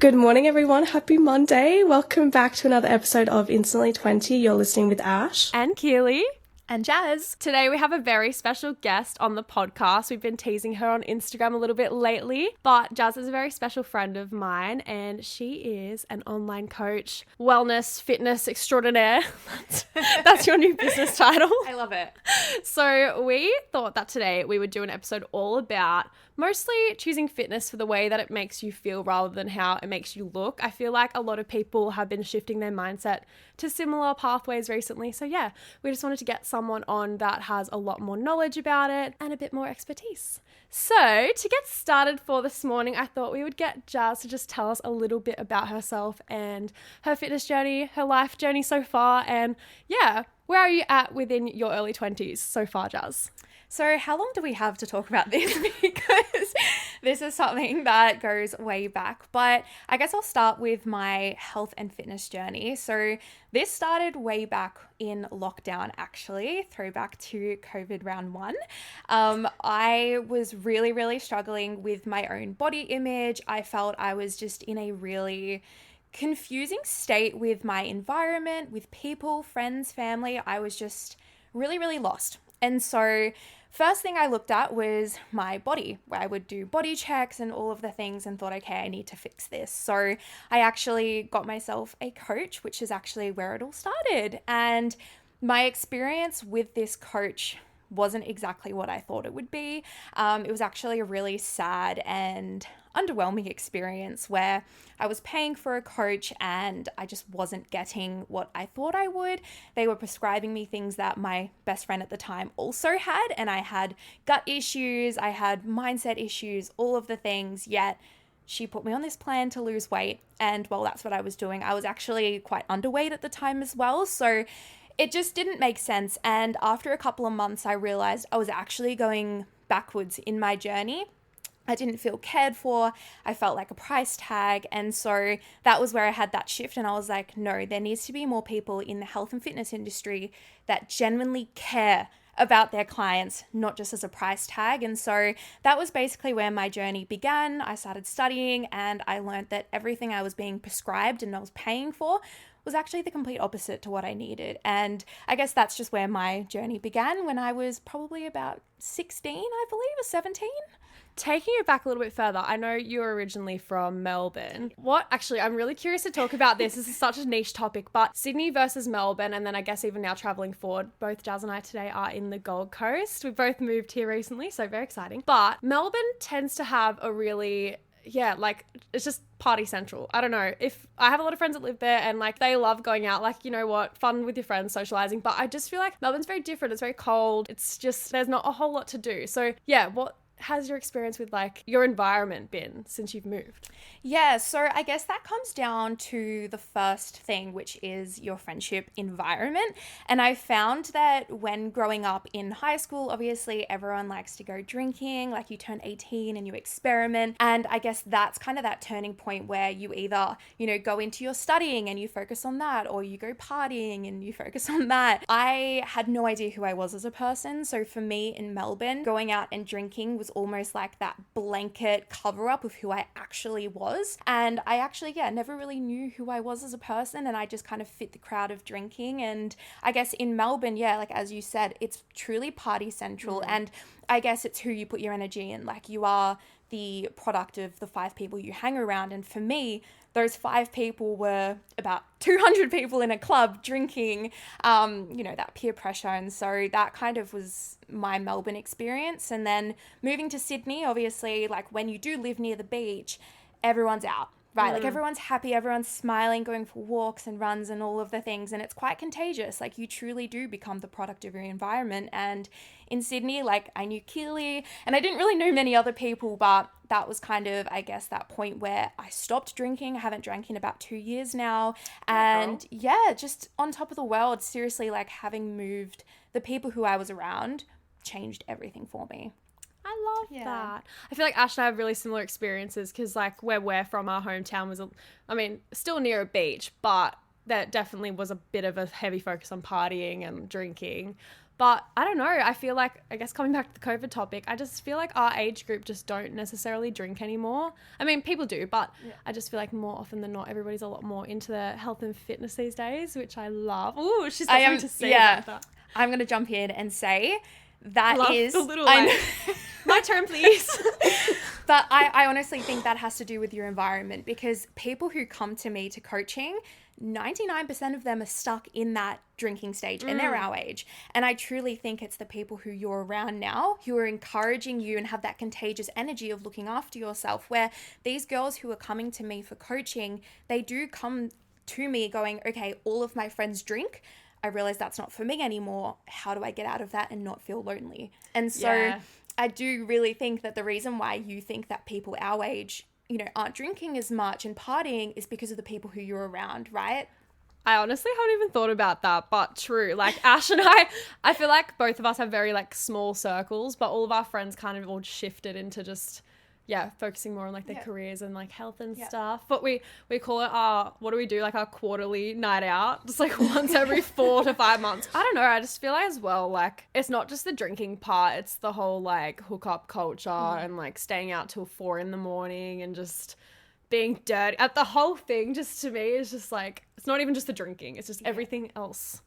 Good morning, everyone. Happy Monday. Welcome back to another episode of Instantly 20. You're listening with Ash. And Keely. And Jazz. Today we have a very special guest on the podcast. We've been teasing her on Instagram a little bit lately, but Jazz is a very special friend of mine and she is an online coach, wellness, fitness extraordinaire. That's your new business title. I love it. So we thought that today we would do an episode all about mostly choosing fitness for the way that it makes you feel rather than how it makes you look. I feel like a lot of people have been shifting their mindset to similar pathways recently. So yeah, we just wanted to get someone on that has a lot more knowledge about it and a bit more expertise. So to get started for this morning, I thought we would get Jazz to just tell us a little bit about herself and her fitness journey, her life journey so far. And yeah, where are you at within your early 20s so far, Jazz? So how long do we have to talk about this? Because this is something that goes way back. But I guess I'll start with my health and fitness journey. So this started way back in lockdown, actually, throwback to COVID round one. I was really struggling with my own body image. I felt I was just in a really confusing state with my environment, with people, friends, family. I was just really lost. And so first thing I looked at was my body, where I would do body checks and all of the things and thought, okay, I need to fix this. So I actually got myself a coach, which is actually where it all started. And my experience with this coach wasn't exactly what I thought it would be. It was actually a really sad and underwhelming experience where I was paying for a coach and I just wasn't getting what I thought I would. They were prescribing me things that my best friend at the time also had, and I had gut issues, I had mindset issues, all of the things, yet she put me on this plan to lose weight. And while that's what I was doing, I was actually quite underweight at the time as well. So it just didn't make sense. And after a couple of months, I realized I was actually going backwards in my journey. I didn't feel cared for. I felt like a price tag. And so that was where I had that shift. And I was like, no, there needs to be more people in the health and fitness industry that genuinely care about their clients, not just as a price tag. And so that was basically where my journey began. I started studying and I learned that everything I was being prescribed and I was paying for was actually the complete opposite to what I needed. And I guess that's just where my journey began when I was probably about 16, I believe, or 17. Taking it back a little bit further, I know you're originally from Melbourne. Actually, I'm really curious to talk about this. This is such a niche topic, but Sydney versus Melbourne, and then I guess even now traveling forward, both Jazz and I today are in the Gold Coast. We both moved here recently, so very exciting. But Melbourne tends to have a really, it's just party central. I don't know. If I have a lot of friends that live there and they love going out, fun with your friends, socializing. But I just feel like Melbourne's very different. It's very cold. It's just, there's not a whole lot to do. So yeah, what has your experience with your environment been since you've moved? Yeah, so I guess that comes down to the first thing, which is your friendship environment. And I found that when growing up in high school, obviously everyone likes to go drinking, you turn 18 and you experiment. And I guess that's kind of that turning point where you either, go into your studying and you focus on that, or you go partying and you focus on that. I had no idea who I was as a person. So for me in Melbourne, going out and drinking was almost like that blanket cover up of who I actually was. And I actually, never really knew who I was as a person, and I just kind of fit the crowd of drinking. And I guess in Melbourne, as you said, it's truly party central. And I guess it's who you put your energy in. You are the product of the 5 people you hang around. And for me, those 5 people were about 200 people in a club drinking, that peer pressure. And so that kind of was my Melbourne experience. And then moving to Sydney, obviously, when you do live near the beach, everyone's out, right? Everyone's happy, everyone's smiling, going for walks and runs and all of the things. And it's quite contagious. You truly do become the product of your environment. And in Sydney, I knew Keely and I didn't really know many other people, but that was kind of, I guess, that point where I stopped drinking. I haven't drank in about 2 years now. And just on top of the world, seriously, having moved, the people who I was around changed everything for me. I love that. I feel like Ash and I have really similar experiences because where we're from, our hometown was, still near a beach, but that definitely was a bit of a heavy focus on partying and drinking. But I don't know. I feel like, I guess coming back to the COVID topic, I just feel like our age group just don't necessarily drink anymore. I mean, people do, but I just feel like more often than not, everybody's a lot more into their health and fitness these days, which I love. Ooh, she's got something to say about that. I'm going to jump in and say that Love is... the little, my turn, please. But I honestly think that has to do with your environment, because people who come to me to coaching, 99% of them are stuck in that drinking stage and they're our age. And I truly think it's the people who you're around now who are encouraging you and have that contagious energy of looking after yourself, where these girls who are coming to me for coaching, they do come to me going, okay, all of my friends drink. I realize that's not for me anymore. How do I get out of that and not feel lonely? And so I do really think that the reason why you think that people our age, you know, aren't drinking as much and partying is because of the people who you're around, right? I honestly haven't even thought about that, but true. Like Ash and I feel like both of us have very like small circles, but all of our friends kind of all shifted into just, focusing more on like their careers and like health and stuff. But we call it what do we do? Like our quarterly night out, just like once every 4 to 5 months. I don't know. I just feel like as well, like it's not just the drinking part, it's the whole like hookup culture and like staying out till 4 a.m. and just being dirty. The whole thing just to me is just like, it's not even just the drinking, it's just everything else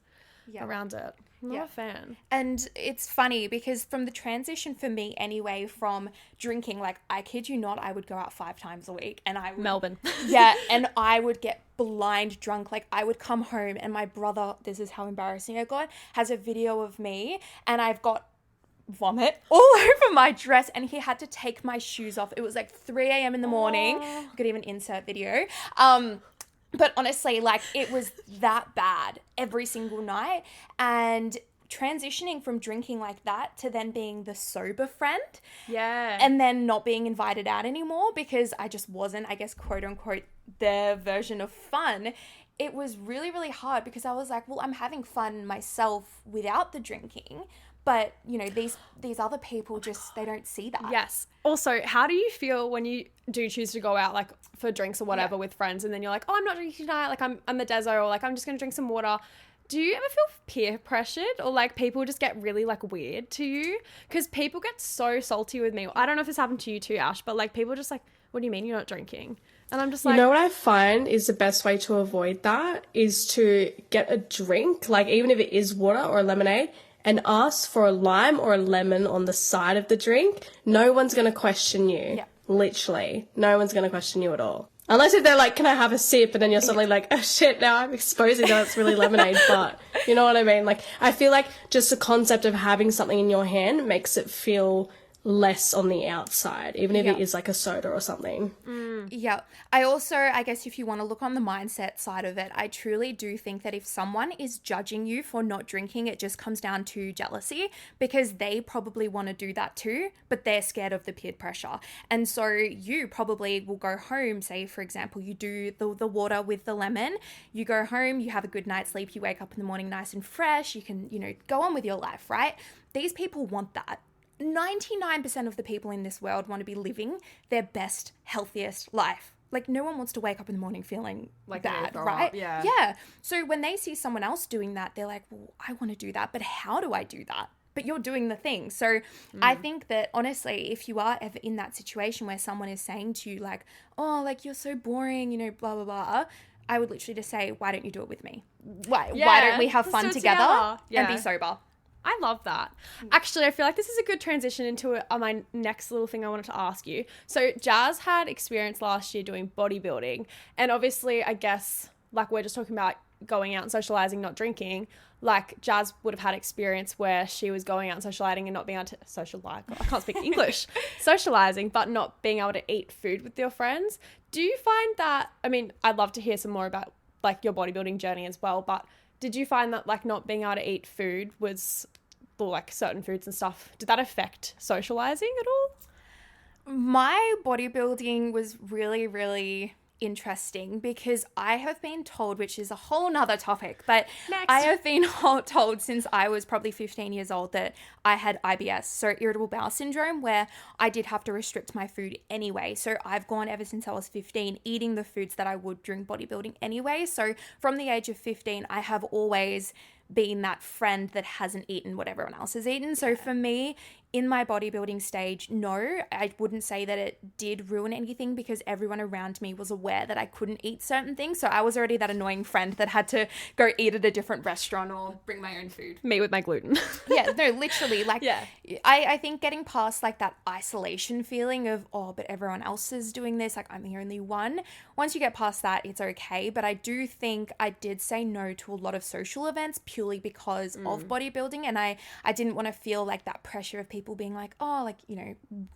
around it. I'm not a fan. And it's funny because from the transition for me anyway, from drinking, like I kid you not, I would go out 5 times a week and I would, Melbourne. and I would get blind drunk. Like I would come home and my brother, this is how embarrassing I got, has a video of me and I've got vomit all over my dress and he had to take my shoes off. It was like 3 a.m. in the morning. I could even insert video. But honestly, like it was that bad every single night. And transitioning from drinking like that to then being the sober friend. Yeah. And then not being invited out anymore because I just wasn't, I guess, quote unquote, their version of fun. It was really, really hard because I was like, well, I'm having fun myself without the drinking. But, you know, these other people just, they don't see that. Yes. Also, how do you feel when you do choose to go out, like, for drinks or whatever with friends, and then you're like, oh, I'm not drinking tonight, like, I'm the deso, or, like, I'm just going to drink some water. Do you ever feel peer pressured or, like, people just get really, like, weird to you? Because people get so salty with me. I don't know if this happened to you too, Ash, but, like, people are just like, what do you mean you're not drinking? And I'm just like... You know what I find is the best way to avoid that is to get a drink, like, even if it is water or lemonade, and ask for a lime or a lemon on the side of the drink. No one's going to question you. Yeah. Literally. No one's going to question you at all. Unless if they're like, can I have a sip? And then you're suddenly like, oh shit, now I'm exposing that it's really lemonade. But you know what I mean? Like, I feel like just the concept of having something in your hand makes it feel less on the outside, even if it is like a soda or something. Yeah. I also, I guess if you want to look on the mindset side of it, I truly do think that if someone is judging you for not drinking, it just comes down to jealousy because they probably want to do that too, but they're scared of the peer pressure. And so you probably will go home, say, for example, you do the water with the lemon, you go home, you have a good night's sleep, you wake up in the morning nice and fresh, you can, you know, go on with your life, right? These people want that. 99% of the people in this world want to be living their best, healthiest life. Like, no one wants to wake up in the morning feeling like bad, right? Yeah. So when they see someone else doing that, they're like, well, I want to do that, but how do I do that? But you're doing the thing. So I think that, honestly, if you are ever in that situation where someone is saying to you, like, oh, like, you're so boring, you know, blah, blah, blah, I would literally just say, why don't you do it with me? Why don't we have fun together and be sober? I love that. Actually, I feel like this is a good transition into my next little thing I wanted to ask you. So Jazz had experience last year doing bodybuilding. And obviously, I guess, like we're just talking about going out and socializing, not drinking, like Jazz would have had experience where she was going out and socializing and not being able to socialize. I can't speak English. Socializing, but not being able to eat food with your friends. Do you find that, I mean, I'd love to hear some more about like your bodybuilding journey as well, but did you find that like not being able to eat food was, or like certain foods and stuff, did that affect socializing at all? My bodybuilding was really, really interesting because I have been told, which is a whole nother topic, but I have been told since I was probably 15 years old that I had IBS, so irritable bowel syndrome, where I did have to restrict my food anyway. So I've gone ever since I was 15 eating the foods that I would during bodybuilding anyway. So from the age of 15, I have always being that friend that hasn't eaten what everyone else has eaten. So for me, in my bodybuilding stage, no, I wouldn't say that it did ruin anything because everyone around me was aware that I couldn't eat certain things. So I was already that annoying friend that had to go eat at a different restaurant or bring my own food. Me with my gluten. Yeah, no, literally. Like, Yeah. I think getting past like that isolation feeling of, oh, but everyone else is doing this, like I'm the only one. Once you get past that, it's okay. But I do think I did say no to a lot of social events purely because of bodybuilding. And I didn't want to feel like that pressure of people being like, oh, like, you know,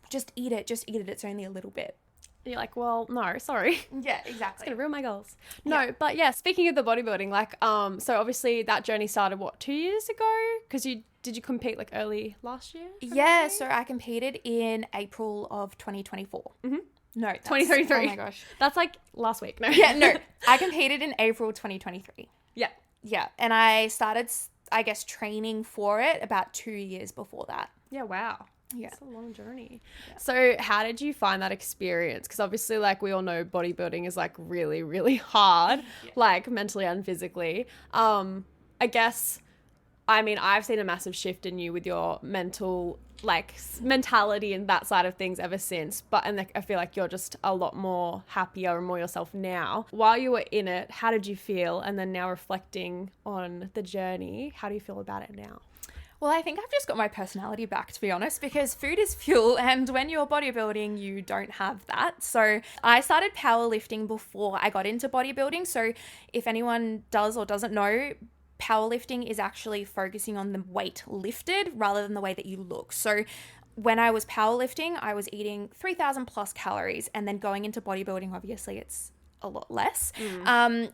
just eat it. It's only a little bit. You're like, well, no, sorry. Yeah, exactly. It's gonna ruin my goals. No, but yeah, speaking of the bodybuilding, like, so obviously that journey started, what, 2 years ago? Because did you compete like early last year? Yeah, so I competed in April of 2024. Mm-hmm. No, 2023. Oh my gosh. That's like last week. No. Yeah, no. I competed in April 2023. Yeah. Yeah, and I started, I guess, training for it about 2 years before that. Yeah, wow. Yeah. It's a long journey. Yeah. So how did you find that experience? Because obviously, like, we all know bodybuilding is like really, really hard, like mentally and physically. I guess, I mean, I've seen a massive shift in you with your mentality and that side of things ever since. And I feel like you're just a lot more happier and more yourself now. While you were in it, how did you feel? And then now reflecting on the journey, how do you feel about it now? Well, I think I've just got my personality back, to be honest, because food is fuel, and when you're bodybuilding, you don't have that. So I started powerlifting before I got into bodybuilding. So if anyone does or doesn't know, powerlifting is actually focusing on the weight lifted rather than the way that you look. So when I was powerlifting, I was eating 3,000 plus calories, and then going into bodybuilding, obviously it's a lot less.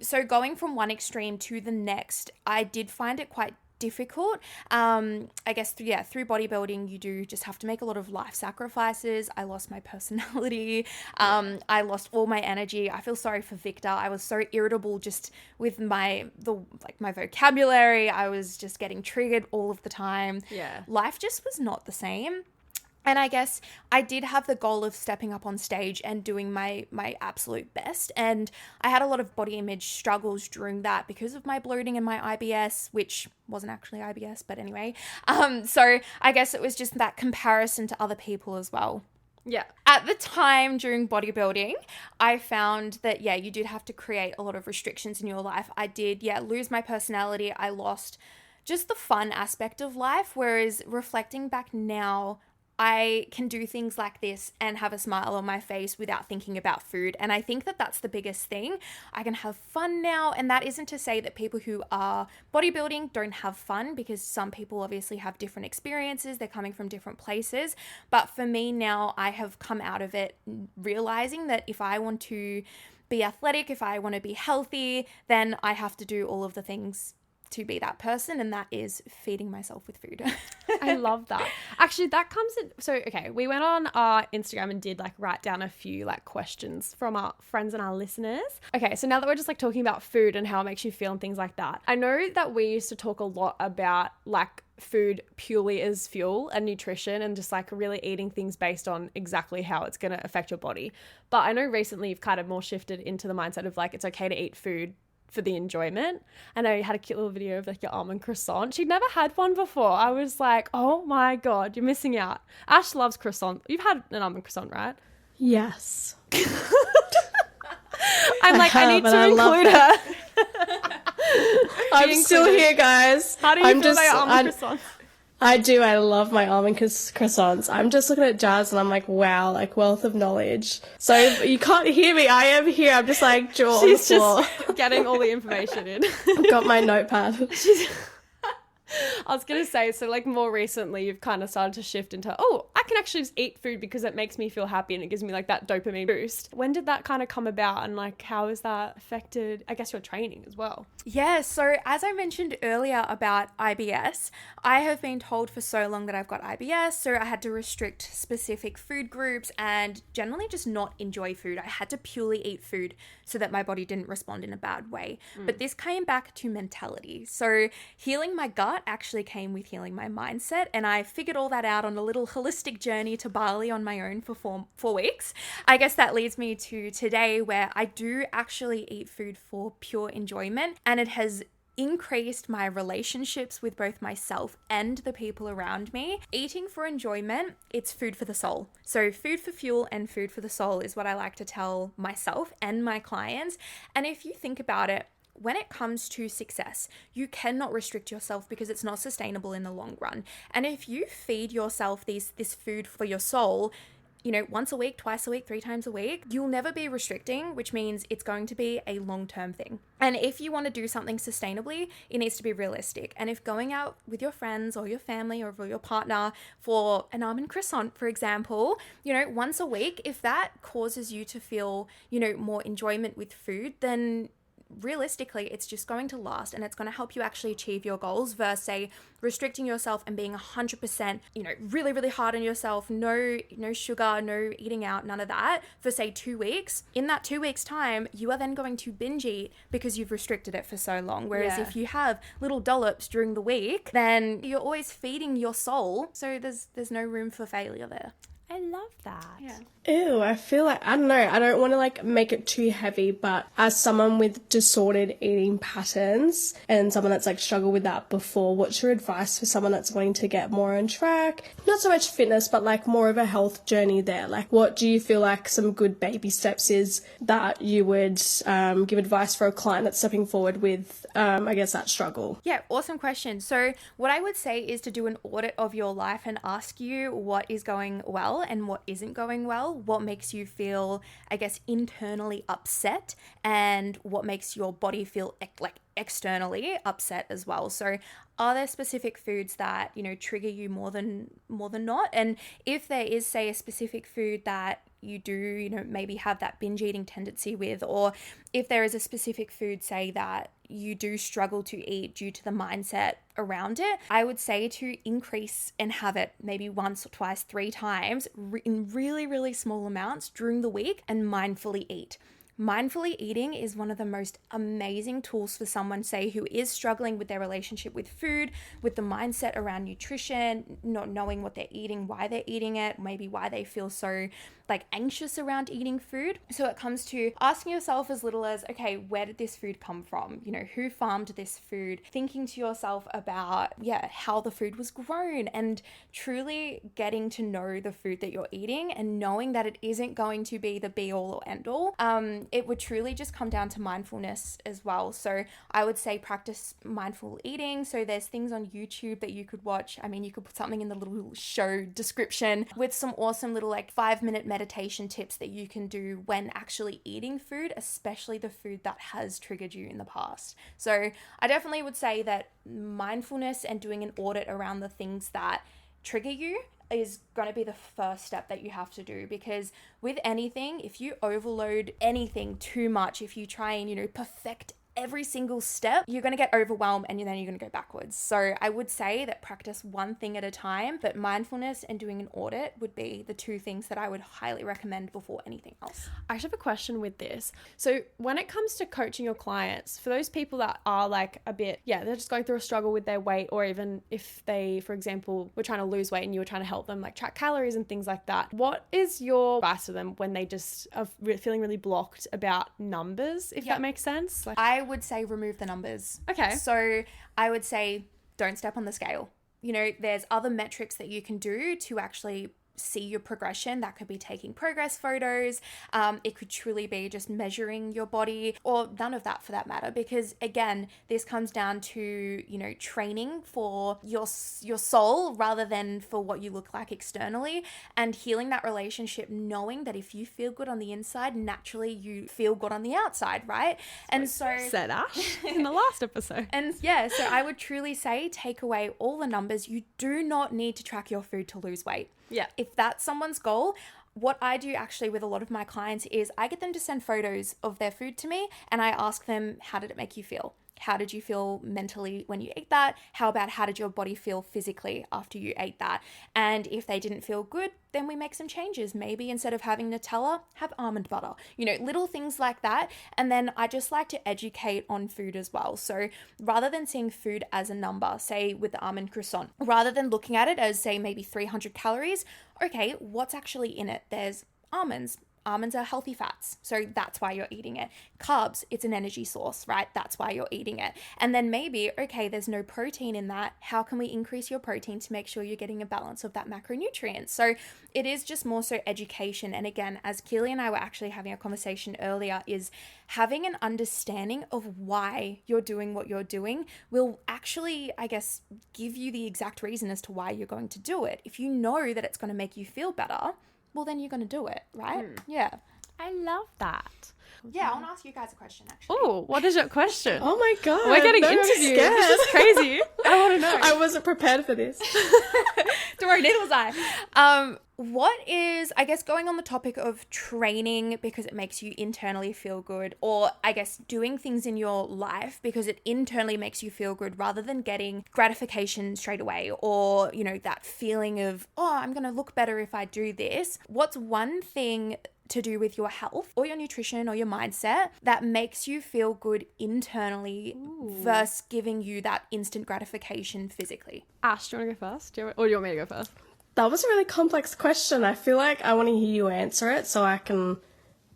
So going from one extreme to the next, I did find it quite difficult. I guess through bodybuilding you do just have to make a lot of life sacrifices. I lost my personality. I lost all my energy. I feel sorry for Victor. I was so irritable just with my vocabulary. I was just getting triggered all of the time. Yeah. Life just was not the same. And I guess I did have the goal of stepping up on stage and doing my absolute best. And I had a lot of body image struggles during that because of my bloating and my IBS, which wasn't actually IBS, but anyway. So I guess it was just that comparison to other people as well. Yeah. At the time during bodybuilding, I found that, you did have to create a lot of restrictions in your life. I did, lose my personality. I lost just the fun aspect of life. Whereas reflecting back now, I can do things like this and have a smile on my face without thinking about food. And I think that that's the biggest thing. I can have fun now. And that isn't to say that people who are bodybuilding don't have fun, because some people obviously have different experiences. They're coming from different places. But for me now, I have come out of it realizing that if I want to be athletic, if I want to be healthy, then I have to do all of the things to be that person, and that is feeding myself with food. I love that. Actually, that comes in. So, okay, we went on our Instagram and did write down a few questions from our friends and our listeners. Okay, so now that we're just talking about food and how it makes you feel and things like that, I know that we used to talk a lot about food purely as fuel and nutrition and just really eating things based on exactly how it's going to affect your body. But I know recently you've kind of more shifted into the mindset of it's okay to eat food for the enjoyment. And I had a cute little video of your almond croissant. She'd never had one before. I was like, oh my God, you're missing out. Ash loves croissant. You've had an almond croissant, right? Yes. I'm I need to include her. I'm still here, guys. How do you feel about your almond croissants? I do. I love my almond croissants. I'm just looking at Jazz and I'm like, wow, wealth of knowledge. So you can't hear me. I am here. I'm just jaw on the floor. She's just getting all the information in. I've got my notepad. I was going to say, so more recently you've kind of started to shift into, I can actually just eat food because it makes me feel happy and it gives me that dopamine boost. When did that kind of come about, and how has that affected, I guess, your training as well? Yeah, so as I mentioned earlier about IBS, I have been told for so long that I've got IBS, so I had to restrict specific food groups and generally just not enjoy food. I had to purely eat food so that my body didn't respond in a bad way. But this came back to mentality. So healing my gut actually came with healing my mindset, and I figured all that out on a little holistic journey to Bali on my own for 4 weeks. I guess that leads me to today, where I do actually eat food for pure enjoyment, and it has increased my relationships with both myself and the people around me. Eating for enjoyment, it's food for the soul. So food for fuel and food for the soul is what I like to tell myself and my clients. And if you think about it, when it comes to success, you cannot restrict yourself because it's not sustainable in the long run. And if you feed yourself this food for your soul, you know, once a week, twice a week, 3 times a week, you'll never be restricting, which means it's going to be a long-term thing. And if you want to do something sustainably, it needs to be realistic. And if going out with your friends or your family or your partner for an almond croissant, for example, you know, once a week, if that causes you to feel, you know, more enjoyment with food, then realistically it's just going to last and it's going to help you actually achieve your goals versus say restricting yourself and being 100%, you know, really, really hard on yourself, no sugar, no eating out, none of that for say 2 weeks. In that 2 weeks time, you are then going to binge eat because you've restricted it for so long. Whereas if you have little dollops during the week, then you're always feeding your soul. So there's no room for failure there. I love that. Yeah. Ew, I feel like, I don't know, I don't want to like make it too heavy, but as someone with disordered eating patterns and someone that's like struggled with that before, what's your advice for someone that's wanting to get more on track? Not so much fitness, but like more of a health journey there. Like what do you feel like some good baby steps is that you would give advice for a client that's stepping forward with, I guess, that struggle? Yeah, awesome question. So what I would say is to do an audit of your life and ask you what is going well and what isn't going well, what makes you feel, I guess, internally upset, and what makes your body feel like externally upset as well. So are there specific foods that, you know, trigger you more than not? And if there is, say, a specific food that you do, you know, maybe have that binge eating tendency with, or if there is a specific food, say, that you do struggle to eat due to the mindset around it, I would say to increase and have it maybe once or twice, 3 times in really, really small amounts during the week and mindfully eat. Mindfully eating is one of the most amazing tools for someone, say, who is struggling with their relationship with food, with the mindset around nutrition, not knowing what they're eating, why they're eating it, maybe why they feel so like anxious around eating food. So it comes to asking yourself as little as, okay, where did this food come from? You know, who farmed this food? Thinking to yourself about, how the food was grown, and truly getting to know the food that you're eating and knowing that it isn't going to be the be all or end all. It would truly just come down to mindfulness as well. So I would say practice mindful eating. So there's things on YouTube that you could watch. I mean, you could put something in the little show description with some awesome little like 5-minute meditation tips that you can do when actually eating food, especially the food that has triggered you in the past. So I definitely would say that mindfulness and doing an audit around the things that trigger you is going to be the first step that you have to do, because with anything, if you overload anything too much, if you try and, you know, perfect every single step, you're going to get overwhelmed and then you're going to go backwards. So I would say that practice one thing at a time, but mindfulness and doing an audit would be the 2 things that I would highly recommend before anything else. I actually have a question with this. So when it comes to coaching your clients, for those people that are like a bit, they're just going through a struggle with their weight, or even if they, for example, were trying to lose weight and you were trying to help them like track calories and things like that, what is your advice to them when they just are feeling really blocked about numbers, if that makes sense? Like, I would say remove the numbers. Okay. So I would say don't step on the scale. You know, there's other metrics that you can do to actually see your progression. That could be taking progress photos. It could truly be just measuring your body, or none of that for that matter, because again, this comes down to, you know, training for your soul rather than for what you look like externally, and healing that relationship, knowing that if you feel good on the inside, naturally you feel good on the outside, right? And so said Ash in the last episode. And so I would truly say take away all the numbers. You do not need to track your food to lose weight. Yeah. If that's someone's goal, what I do actually with a lot of my clients is I get them to send photos of their food to me, and I ask them, how did it make you feel? How did you feel mentally when you ate that? How did your body feel physically after you ate that? And if they didn't feel good, then we make some changes. Maybe instead of having Nutella, have almond butter. You know, little things like that. And then I just like to educate on food as well. So rather than seeing food as a number, say with the almond croissant, rather than looking at it as, say, maybe 300 calories, okay, what's actually in it? There's almonds. almonds are healthy fats, so that's why you're eating it. Carbs, it's an energy source, right? That's why you're eating it. And then maybe, okay, there's no protein in that. How can we increase your protein to make sure you're getting a balance of that macronutrient? So it is just more so education. And again, as Keely and I were actually having a conversation earlier, is having an understanding of why you're doing what you're doing will actually, I guess, give you the exact reason as to why you're going to do it. If you know that it's going to make you feel better, well, then you're going to do it, right? Yeah. I love that. Yeah, I want to ask you guys a question, actually. Oh, what is your question? Oh my God. We're getting no, I'm interviewed. scared. This is crazy. I want to know. I wasn't prepared for this. Don't worry, neither was I. What is, I guess, going on the topic of training because it makes you internally feel good, or I guess doing things in your life because it internally makes you feel good rather than getting gratification straight away, or, you know, that feeling of, oh, I'm going to look better if I do this. What's one thing to do with your health or your nutrition or your mindset that makes you feel good internally versus giving you that instant gratification physically? Ash, do you want to go first? Or do you want me to go first? That was a really complex question. I feel like I want to hear you answer it so I can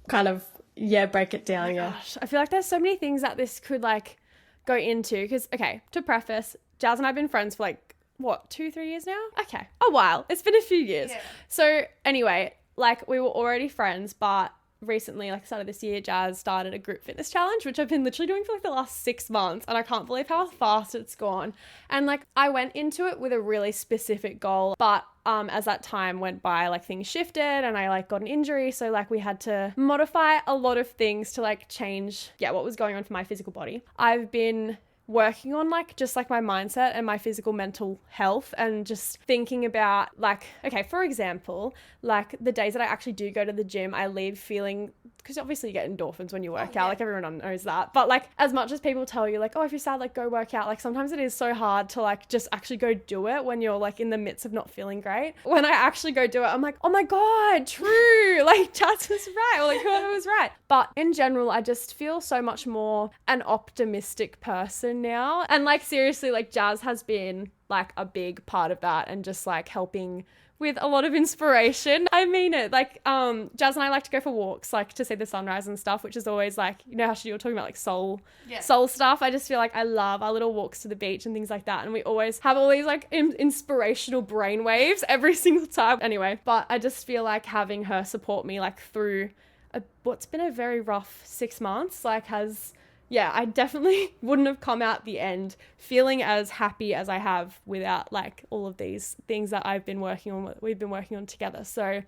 kind of, break it down, Gosh, I feel like there's so many things that this could, like, go into. Because, okay, to preface, Jazz and I have been friends for, like, what, 2-3 years now? Okay, a while. It's been a few years. Yeah. So, anyway, like, we were already friends, but recently, like, started this year, Jazz started a group fitness challenge, which I've been literally doing for, like, the last 6 months, and I can't believe how fast it's gone. And, like, I went into it with a really specific goal, but as that time went by, like, things shifted and I, like, got an injury, so, like, we had to modify a lot of things to, like, change what was going on for my physical body. I've been working on, like, just, like, my mindset and my physical mental health, and just thinking about, like, okay, for example, like, the days that I actually do go to the gym, I leave feeling, because obviously you get endorphins when you work out, like, everyone knows that, but, like, as much as people tell you, like, oh, if you're sad, like, go work out, like, sometimes it is so hard to, like, just actually go do it when you're, like, in the midst of not feeling great. When I actually go do it, I'm like, oh my God, true, like, Jazz was right, or, like, whoever was right. But in general, I just feel so much more an optimistic person now. And, like, seriously, like, Jazz has been, like, a big part of that, and just, like, helping with a lot of inspiration. I mean it. Like, Jazz and I like to go for walks, like, to see the sunrise and stuff, which is always, like, you know how you were talking about, like, soul stuff. I just feel like I love our little walks to the beach and things like that. And we always have all these, like, inspirational brainwaves every single time. Anyway, but I just feel like having her support me, like, through what's been a very rough 6 months, like, I definitely wouldn't have come out the end feeling as happy as I have without, like, all of these things that we've been working on together. So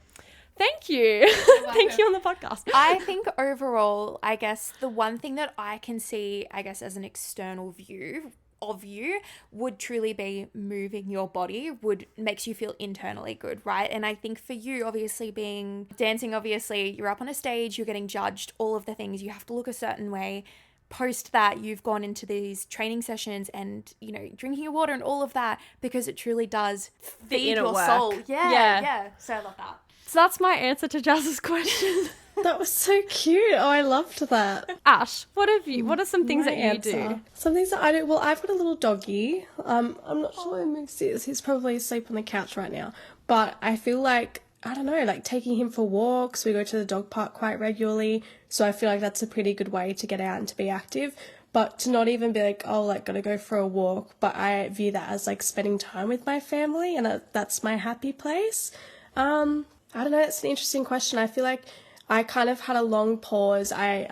thank you. Thank you on the podcast. I think overall, I guess the one thing that I can see, I guess, as an external view of you would truly be moving your body makes you feel internally good, right? And I think for you, obviously, being dancing, obviously you're up on a stage, you're getting judged, all of the things, you have to look a certain way. Post that, you've gone into these training sessions and, you know, drinking your water and all of that, because it truly does feed your soul. Yeah. So I love that. So that's my answer to Jazz's question. That was so cute. Oh, I loved that. Ash, what are some things that you do? Some things that I do. Well, I've got a little doggy. I'm not sure where Moose is. He's probably asleep on the couch right now. But I feel like, I don't know, like, taking him for walks. We go to the dog park quite regularly. So I feel like that's a pretty good way to get out and to be active. But to not even be like, oh, like, gotta go for a walk. But I view that as, like, spending time with my family, and that's my happy place. I don't know. It's an interesting question. I feel like I kind of had a long pause. I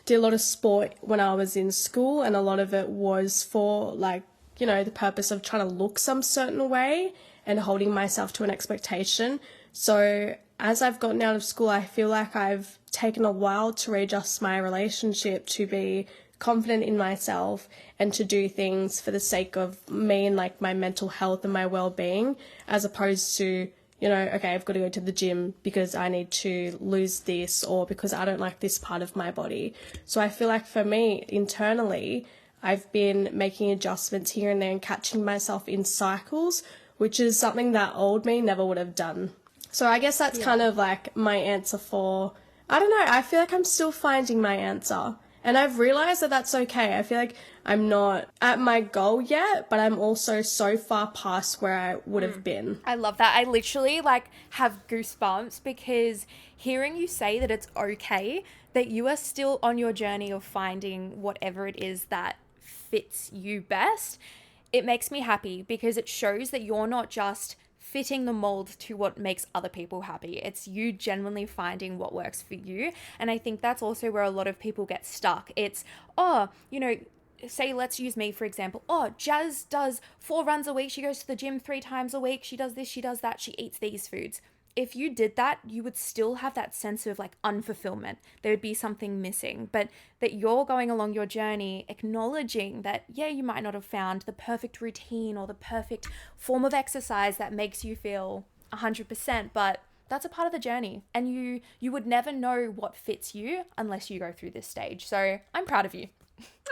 did a lot of sport when I was in school, and a lot of it was for, like, you know, the purpose of trying to look some certain way and holding myself to an expectation. So as I've gotten out of school, I feel like I've taken a while to readjust my relationship, to be confident in myself and to do things for the sake of me and, like, my mental health and my well-being, as opposed to, you know, okay, I've got to go to the gym because I need to lose this, or because I don't like this part of my body. So I feel like for me, internally, I've been making adjustments here and there and catching myself in cycles, which is something that old me never would have done. So I guess that's kind of like my answer for, I don't know, I feel like I'm still finding my answer. And I've realized that that's okay. I feel like I'm not at my goal yet, but I'm also so far past where I would have been. I love that. I literally like have goosebumps because hearing you say that it's okay, that you are still on your journey of finding whatever it is that fits you best, it makes me happy because it shows that you're not just fitting the mold to what makes other people happy. It's you genuinely finding what works for you. And I think that's also where a lot of people get stuck. It's, say let's use me for example. Oh, Jazz does 4 runs a week. She goes to the gym 3 times a week. She does this, she does that. She eats these foods. If you did that, you would still have that sense of like unfulfillment. There would be something missing, but that you're going along your journey, acknowledging that, yeah, you might not have found the perfect routine or the perfect form of exercise that makes you feel 100%, but that's a part of the journey. And you would never know what fits you unless you go through this stage. So I'm proud of you.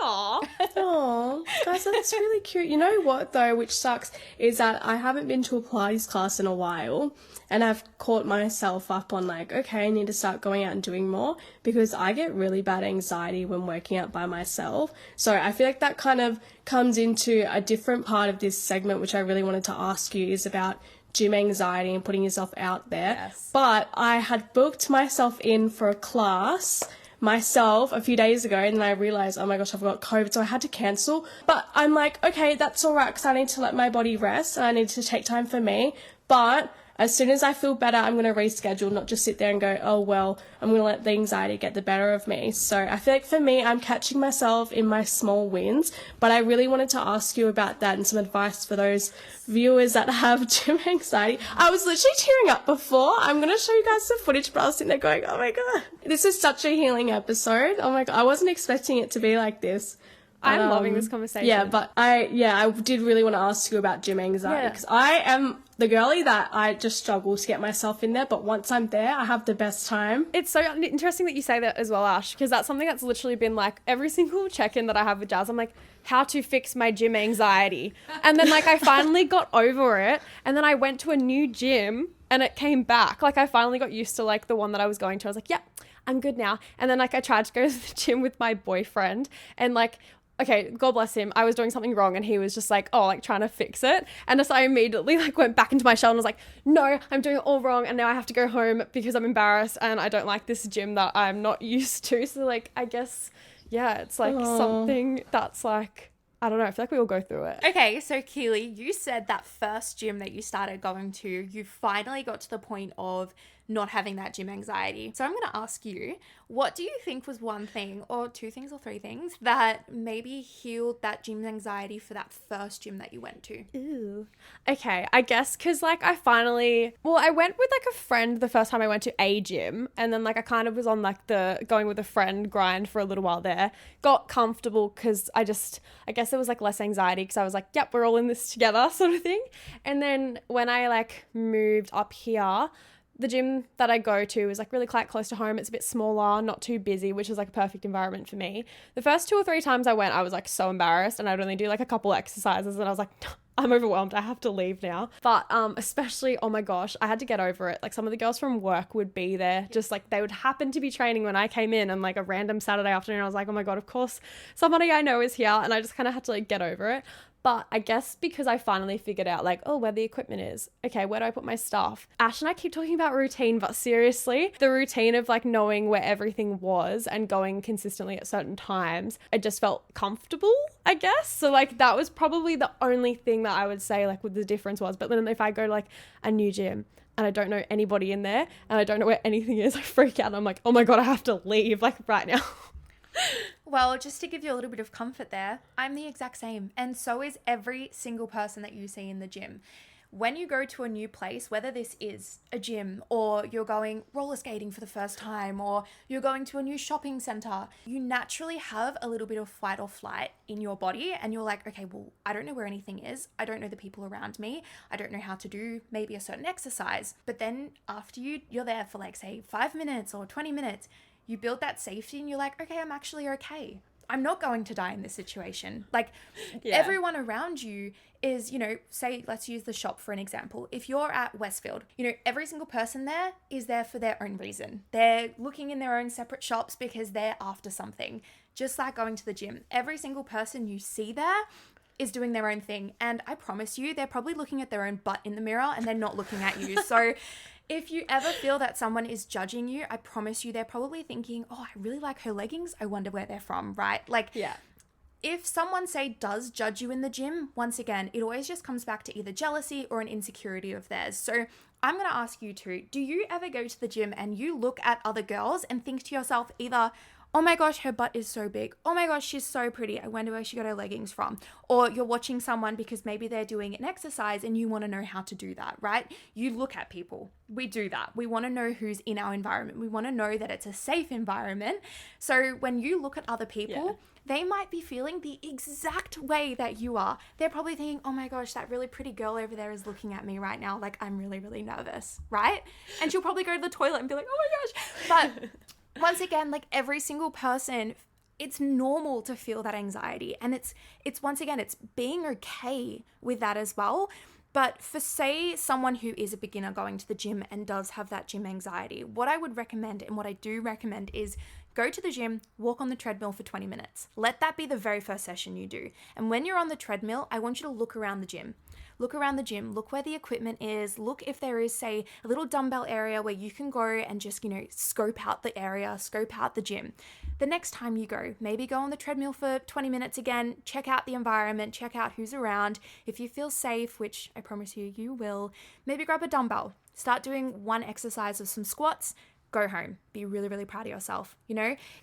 Aww. Oh, guys, that's really cute. You know what, though, which sucks, is that I haven't been to a Pilates class in a while, and I've caught myself up on like, okay, I need to start going out and doing more, because I get really bad anxiety when working out by myself. So I feel like that kind of comes into a different part of this segment, which I really wanted to ask you, is about gym anxiety and putting yourself out there. Yes. But I had booked myself in for a class myself a few days ago, and then I realized, oh my gosh, I've got COVID, so I had to cancel. But I'm like, okay, that's all right, because I need to let my body rest and I need to take time for me. But as soon as I feel better, I'm going to reschedule, not just sit there and go, oh, well, I'm going to let the anxiety get the better of me. So I feel like for me, I'm catching myself in my small wins, but I really wanted to ask you about that and some advice for those viewers that have gym anxiety. I was literally tearing up before. I'm going to show you guys some footage, but I was sitting there going, oh my God, this is such a healing episode. Oh my God, I wasn't expecting it to be like this. I'm loving this conversation. Yeah, but I did really want to ask you about gym anxiety, because I am the girly that I just struggle to get myself in there, but once I'm there, I have the best time. It's so interesting that you say that as well, Ash, because that's something that's literally been like every single check-in that I have with Jazz, I'm like, how to fix my gym anxiety. And then like I finally got over it, and then I went to a new gym and it came back. Like I finally got used to like the one that I was going to. I was like, yeah, I'm good now. And then like I tried to go to the gym with my boyfriend, and like, okay, God bless him, I was doing something wrong and he was just like, oh, like trying to fix it. And so I immediately like went back into my shell and was like, no, I'm doing it all wrong. And now I have to go home because I'm embarrassed and I don't like this gym that I'm not used to. So like, I guess, yeah, it's like something that's like, I don't know, I feel like we all go through it. Okay, so Keely, you said that first gym that you started going to, you finally got to the point of not having that gym anxiety. So I'm going to ask you, what do you think was one thing or 2 things or 3 things that maybe healed that gym anxiety for that first gym that you went to? Ooh. Okay, I guess because like I went with like a friend the first time I went to a gym, and then like I kind of was on like the going with a friend grind for a little while there, got comfortable because I guess there was like less anxiety because I was like, yep, we're all in this together sort of thing. And then when I like moved up here, the gym that I go to is like really quite close to home. It's a bit smaller, not too busy, which is like a perfect environment for me. The first 2 or 3 times I went, I was like so embarrassed and I'd only do like a couple exercises and I was like, I'm overwhelmed. I have to leave now. But especially, oh my gosh, I had to get over it. Like some of the girls from work would be there, just like they would happen to be training when I came in, and like a random Saturday afternoon, I was like, oh my God, of course somebody I know is here. And I just kind of had to like get over it. But I guess because I finally figured out like, oh, where the equipment is. Okay, where do I put my stuff? Ash and I keep talking about routine, but seriously, the routine of like knowing where everything was and going consistently at certain times, I just felt comfortable, I guess. So like that was probably the only thing that I would say like what the difference was. But then if I go to like a new gym and I don't know anybody in there and I don't know where anything is, I freak out. I'm like, oh my God, I have to leave like right now. Well, just to give you a little bit of comfort there, I'm the exact same. And so is every single person that you see in the gym. When you go to a new place, whether this is a gym or you're going roller skating for the first time or you're going to a new shopping center, you naturally have a little bit of fight or flight in your body. And you're like, okay, well, I don't know where anything is. I don't know the people around me. I don't know how to do maybe a certain exercise. But then after you're there for like, say, 5 minutes or 20 minutes, you build that safety and you're like, okay, I'm actually okay. I'm not going to die in this situation. Like everyone around you is, say, let's use the shop for an example. If you're at Westfield, every single person there is there for their own reason. They're looking in their own separate shops because they're after something. just like going to the gym. Every single person you see there is doing their own thing. And I promise you, they're probably looking at their own butt in the mirror and they're not looking at you. So if you ever feel that someone is judging you, I promise you, they're probably thinking, oh, I really like her leggings. I wonder where they're from, right? Like, Yeah. if someone, say, does judge you in the gym, once again, it always just comes back to either jealousy or an insecurity of theirs. So I'm going to ask you too, do you ever go to the gym and you look at other girls and think to yourself either, oh my gosh, her butt is so big. Oh my gosh, she's so pretty. I wonder where she got her leggings from. Or you're watching someone because maybe they're doing an exercise and you want to know how to do that, right? You look at people. We do that. We want to know who's in our environment. We want to know that it's a safe environment. So when you look at other people, they might be feeling the exact way that you are. They're probably thinking, oh my gosh, that really pretty girl over there is looking at me right now. Like, I'm really, really nervous, right? And she'll probably go to the toilet and be like, oh my gosh. But once again, like every single person, it's normal to feel that anxiety. And it's once again, it's being okay with that as well. But for, say, someone who is a beginner going to the gym and does have that gym anxiety, what I would recommend and what I do recommend is go to the gym, walk on the treadmill for 20 minutes. Let that be the very first session you do. And when you're on the treadmill, I want you to look around the gym. Look around the gym, look where the equipment is, look if there is, say, a little dumbbell area where you can go and just, scope out the area, scope out the gym. The next time you go, maybe go on the treadmill for 20 minutes again, check out the environment, check out who's around. If you feel safe, which I promise you, you will, maybe grab a dumbbell, start doing one exercise of some squats, go home. Be really, really proud of yourself.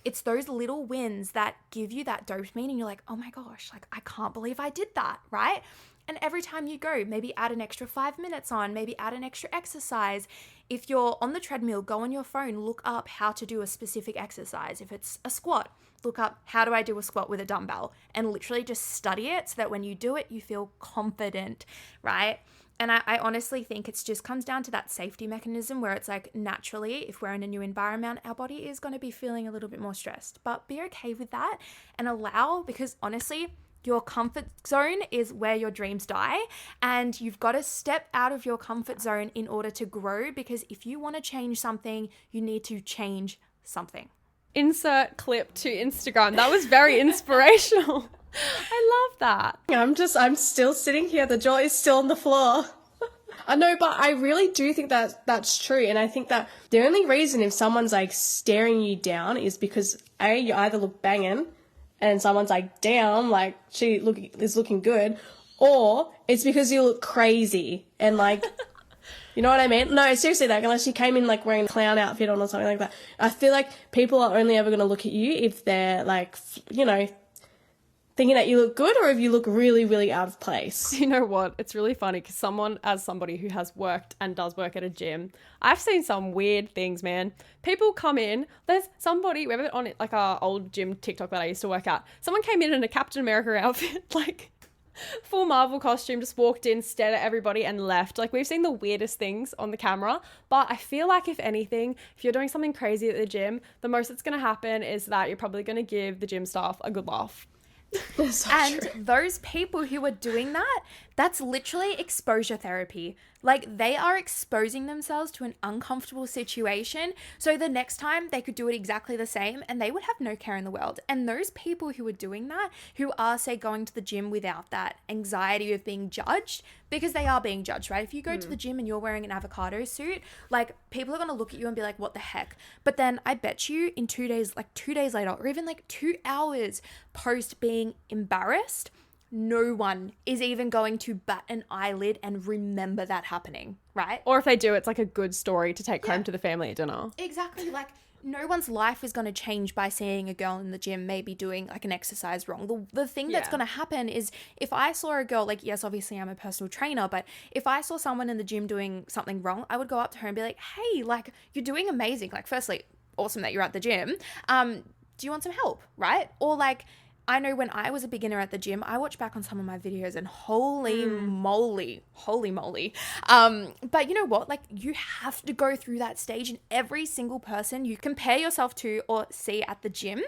It's those little wins that give you that dopamine and you're like, oh my gosh, like I can't believe I did that, right? And every time you go, maybe add an extra 5 minutes on, maybe add an extra exercise. If you're on the treadmill, go on your phone, look up how to do a specific exercise. If it's a squat, look up how do I do a squat with a dumbbell and literally just study it so that when you do it, you feel confident, right? And I honestly think it just comes down to that safety mechanism where it's like naturally, if we're in a new environment, our body is going to be feeling a little bit more stressed. But be okay with that and allow, because honestly, your comfort zone is where your dreams die, and you've got to step out of your comfort zone in order to grow, because if you want to change something, you need to change something. Insert clip to Instagram. That was very inspirational. I love that. I'm still sitting here. The jaw is still on the floor. I know, but I really do think that that's true. And I think that the only reason if someone's like staring you down is because A, you either look banging and someone's like, damn, like she is looking good, or it's because you look crazy and like, you know what I mean? No, seriously, like unless you came in like wearing a clown outfit on or something like that. I feel like people are only ever going to look at you if they're like, thinking that you look good or if you look really, really out of place. You know what? It's really funny because as somebody who has worked and does work at a gym, I've seen some weird things, man. People come in, there's somebody, we have it on like our old gym TikTok that I used to work at. Someone came in a Captain America outfit, like full Marvel costume, just walked in, stared at everybody and left. Like we've seen the weirdest things on the camera, but I feel like if anything, if you're doing something crazy at the gym, the most that's going to happen is that you're probably going to give the gym staff a good laugh. So and true. those people who are doing that, that's literally exposure therapy. Like they are exposing themselves to an uncomfortable situation. So the next time they could do it exactly the same and they would have no care in the world. And those people who are doing that, who are, say, going to the gym without that anxiety of being judged, because they are being judged, right? If you go to the gym and you're wearing an avocado suit, like people are going to look at you and be like, what the heck? But then I bet you in 2 days, like 2 days later, or even like 2 hours post being embarrassed, no one is even going to bat an eyelid and remember that happening, right? Or if they do, it's like a good story to take home to the family at dinner. Exactly. Like no one's life is going to change by seeing a girl in the gym maybe doing like an exercise wrong. The thing that's going to happen is if I saw a girl, like, yes, obviously I'm a personal trainer, but if I saw someone in the gym doing something wrong, I would go up to her and be like, hey, like you're doing amazing. Like, firstly, awesome that you're at the gym. Do you want some help? Right? Or like, I know when I was a beginner at the gym, I watch back on some of my videos and holy moly. But you know what? Like you have to go through that stage, and every single person you compare yourself to or see at the gym,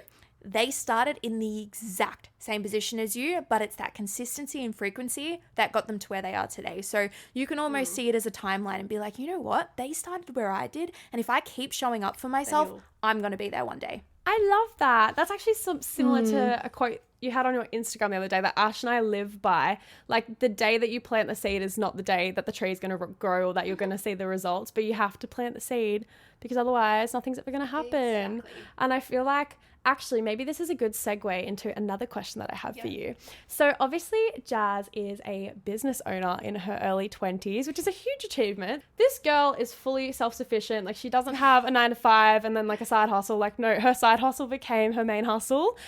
they started in the exact same position as you, but it's that consistency and frequency that got them to where they are today. So you can almost see it as a timeline and be like, you know what? They started where I did. And if I keep showing up for myself, I'm going to be there one day. I love that. That's actually similar to a quote you had on your Instagram the other day that Ash and I live by. Like, the day that you plant the seed is not the day that the tree is going to grow or that you're going to see the results, but you have to plant the seed because otherwise nothing's ever going to happen. Exactly. And I feel like actually maybe this is a good segue into another question that I have for you. So obviously Jazz is a business owner in her early 20s, which is a huge achievement. This girl is fully self-sufficient. Like, she doesn't have a 9 to 5 and then like a side hustle. Like, no, her side hustle became her main hustle,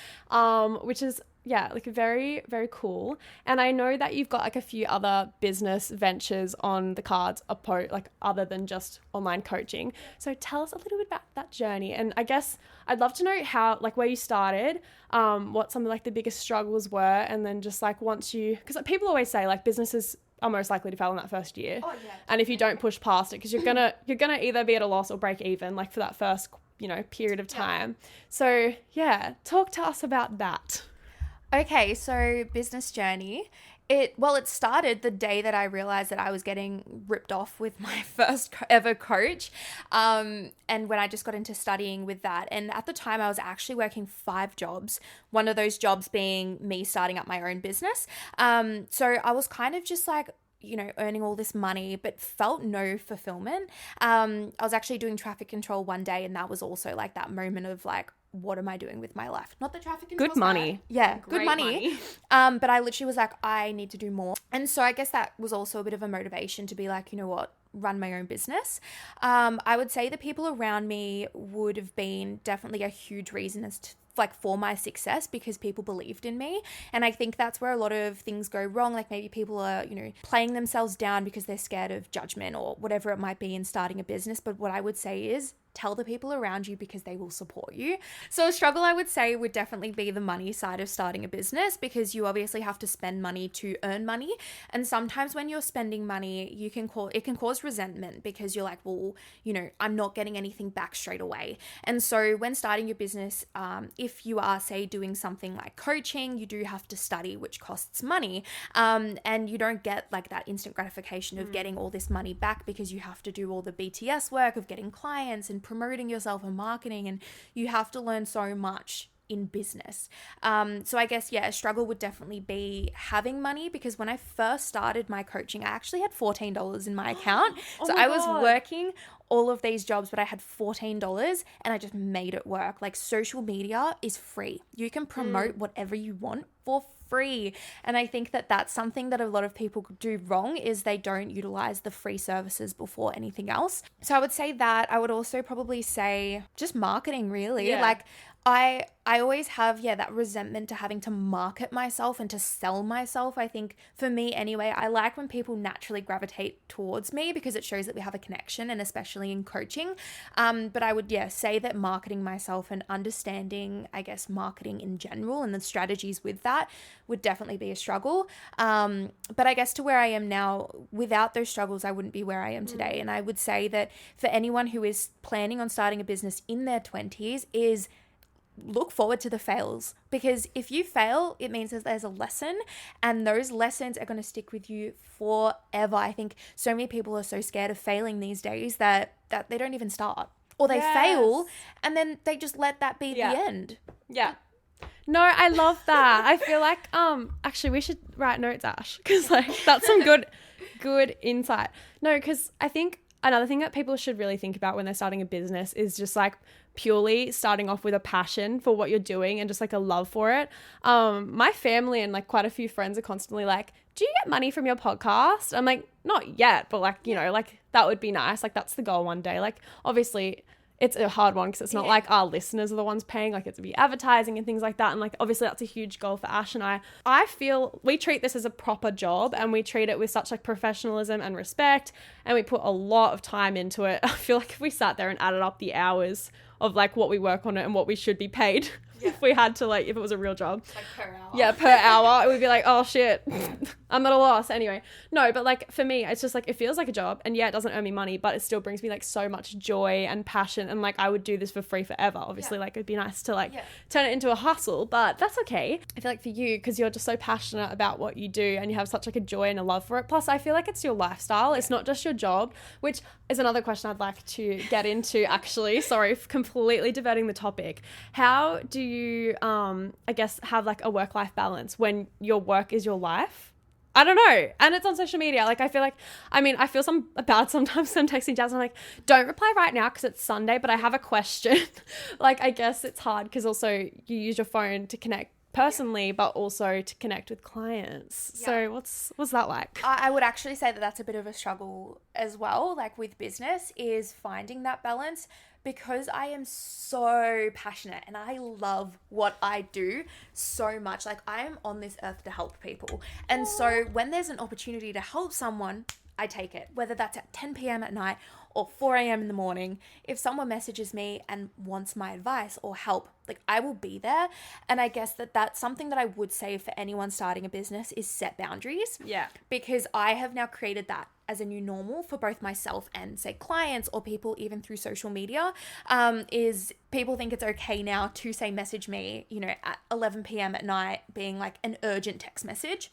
which is like very, very cool. And I know that you've got like a few other business ventures on the cards, like other than just online coaching. So tell us a little bit about that journey. And I guess I'd love to know how, like, where you started, what some of like the biggest struggles were, and then just like because like, people always say like businesses are most likely to fail in that first year. Oh, yeah. And if you don't push past it, because you're gonna either be at a loss or break even, like for that first period of time. So talk to us about that. Okay, so business journey. It started the day that I realized that I was getting ripped off with my first ever coach. And when I just got into studying with that. And at the time I was actually working 5 jobs, one of those jobs being me starting up my own business. So I was kind of just like, earning all this money, but felt no fulfillment. I was actually doing traffic control one day, and that was also like that moment of like, what am I doing with my life? Not the traffic control. Good money. Yeah, Great good money. But I literally was like, I need to do more. And so I guess that was also a bit of a motivation to be like, you know what, run my own business. I would say the people around me would have been definitely a huge reason as to for my success, because people believed in me. And I think that's where a lot of things go wrong. Like, maybe people are, playing themselves down because they're scared of judgment or whatever it might be in starting a business. But what I would say is, tell the people around you, because they will support you. So a struggle I would say would definitely be the money side of starting a business, because you obviously have to spend money to earn money. And sometimes when you're spending money, it can cause resentment, because you're like, well, I'm not getting anything back straight away. And so when starting your business, if you are, say, doing something like coaching, you do have to study, which costs money. And you don't get like that instant gratification of getting all this money back, because you have to do all the BTS work of getting clients and promoting yourself and marketing, and you have to learn so much in business. So I guess, a struggle would definitely be having money, because when I first started my coaching, I actually had $14 in my account. So I was working all of these jobs, but I had $14 and I just made it work. Like, social media is free. You can promote whatever you want for free. And I think that that's something that a lot of people do wrong, is they don't utilize the free services before anything else. So I would say that. I would also probably say just marketing, really. Yeah. Like, I always have, that resentment to having to market myself and to sell myself. I think for me anyway, I like when people naturally gravitate towards me, because it shows that we have a connection, and especially in coaching. But I would, say that marketing myself and understanding, I guess, marketing in general and the strategies with that would definitely be a struggle. But I guess to where I am now, without those struggles, I wouldn't be where I am today. And I would say that for anyone who is planning on starting a business in their 20s, is look forward to the fails, because if you fail, it means that there's a lesson, and those lessons are going to stick with you forever. I think so many people are so scared of failing these days that they don't even start, or they fail and then they just let that be the end. Yeah. No, I love that. I feel like actually we should write notes, Ash, because like that's some good insight. No, because I think another thing that people should really think about when they're starting a business is just like purely starting off with a passion for what you're doing and just like a love for it. My family and like quite a few friends are constantly like, do you get money from your podcast? I'm like, not yet, but like, like that would be nice. Like, that's the goal one day. Like, obviously it's a hard one, because it's not like our listeners are the ones paying, like it's to be advertising and things like that. And like, obviously that's a huge goal for Ash and I. I feel we treat this as a proper job, and we treat it with such like professionalism and respect, and we put a lot of time into it. I feel like if we sat there and added up the hours of like what we work on it and what we should be paid if we had to, like, if it was a real job. Like per hour. Yeah, per hour. It would be like, oh shit, I'm at a loss. Anyway, no, but like for me, it's just like, it feels like a job, and yeah, it doesn't earn me money, but it still brings me like so much joy and passion, and like I would do this for free forever. Obviously, like it'd be nice to like turn it into a hustle, but that's okay. I feel like for you, because you're just so passionate about what you do and you have such like a joy and a love for it. Plus, I feel like it's your lifestyle. It's not just your job, which is another question I'd like to get into actually. Sorry, completely diverting the topic. How do you, I guess, have like a work-life balance when your work is your life? I don't know. And it's on social media. Like, I feel like, I mean, I feel bad sometimes. I'm texting Jazz and I'm like, don't reply right now because it's Sunday, but I have a question. Like, I guess it's hard because also you use your phone to connect personally, but also to connect with clients. So what's that like? I would actually say that that's a bit of a struggle as well, like with business, is finding that balance, because I am so passionate and I love what I do so much. Like, I am on this earth to help people. And so when there's an opportunity to help someone, I take it, whether that's at 10 p.m. at night or 4 a.m. in the morning. If someone messages me and wants my advice or help, like, I will be there. And I guess that's something that I would say for anyone starting a business is set boundaries. Yeah. Because I have now created that as a new normal for both myself and, say, clients or people even through social media, is people think it's okay now to, say, message me, you know, at 11 p.m. at night being like an urgent text message.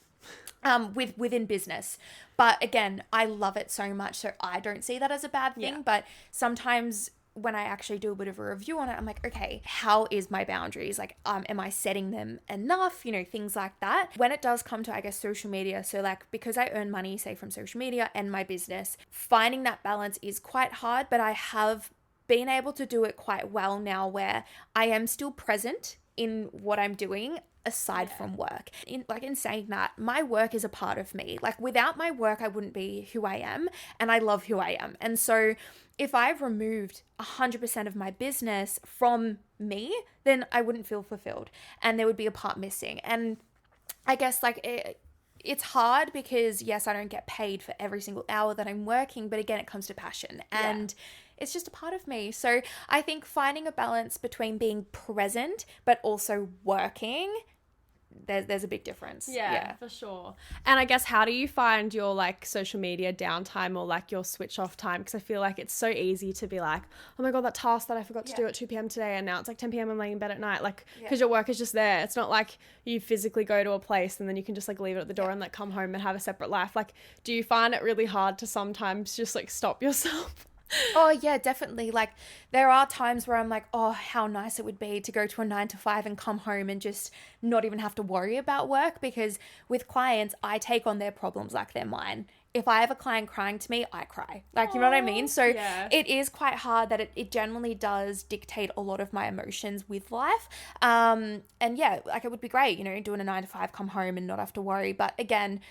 Within business. But again, I love it so much, so I don't see that as a bad thing. But sometimes when I actually do a bit of a review on it, I'm like, okay, how is my boundaries? Like, am I setting them enough? You know, things like that. When it does come to, I guess, social media, so like, because I earn money, say, from social media and my business, finding that balance is quite hard, but I have been able to do it quite well now, where I am still present in what I'm doing aside from work. In saying that, my work is a part of me. Like, without my work, I wouldn't be who I am, and I love who I am. And so if I've removed 100% of my business from me, then I wouldn't feel fulfilled, and there would be a part missing. And I guess like it's hard because, yes, I don't get paid for every single hour that I'm working, but again, it comes to passion, and it's just a part of me. So I think finding a balance between being present but also working, there's a big difference. Yeah, for sure. And I guess, how do you find your like social media downtime or like your switch off time? Because I feel like it's so easy to be like, oh my God, that task that I forgot to do at 2 p.m. today, and now it's like 10 p.m. I'm laying in bed at night. Like, because your work is just there. It's not like you physically go to a place and then you can just like leave it at the door and like come home and have a separate life. Like, do you find it really hard to sometimes just like stop yourself? Oh yeah, definitely. Like, there are times where I'm like, oh, how nice it would be to go to a 9 to 5 and come home and just not even have to worry about work, because with clients, I take on their problems like they're mine. If I have a client crying to me, I cry. Like, you know what I mean? So it is quite hard that it generally does dictate a lot of my emotions with life. And yeah, like, it would be great, you know, doing a 9 to 5, come home and not have to worry. But again,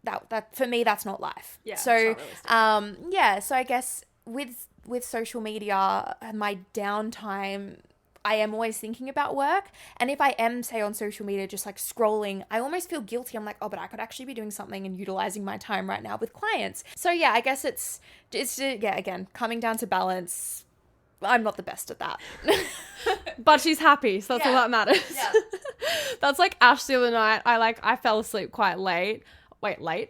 that for me, that's not life. Yeah. So, so I guess with social media, my downtime, I am always thinking about work. And if I am, say, on social media just like scrolling, I almost feel guilty. I'm like, oh, but I could actually be doing something and utilizing my time right now with clients. So yeah, I guess it's again, coming down to balance. I'm not the best at that. But she's happy, so that's all that matters. Yeah. That's like Ash the other night. I fell asleep quite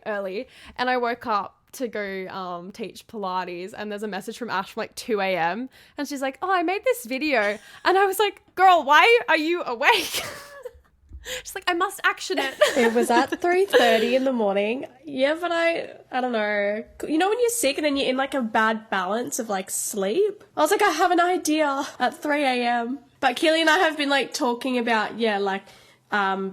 early, and I woke up to go teach Pilates, and there's a message from Ash from like 2 a.m. and she's like, oh, I made this video, and I was like, girl, why are you awake? She's like, I must action it. It was at 3:30 in the morning. Yeah, but I don't know. You know when you're sick and then you're in like a bad balance of like sleep? I was like, I have an idea at 3 a.m. But Keely and I have been like talking about,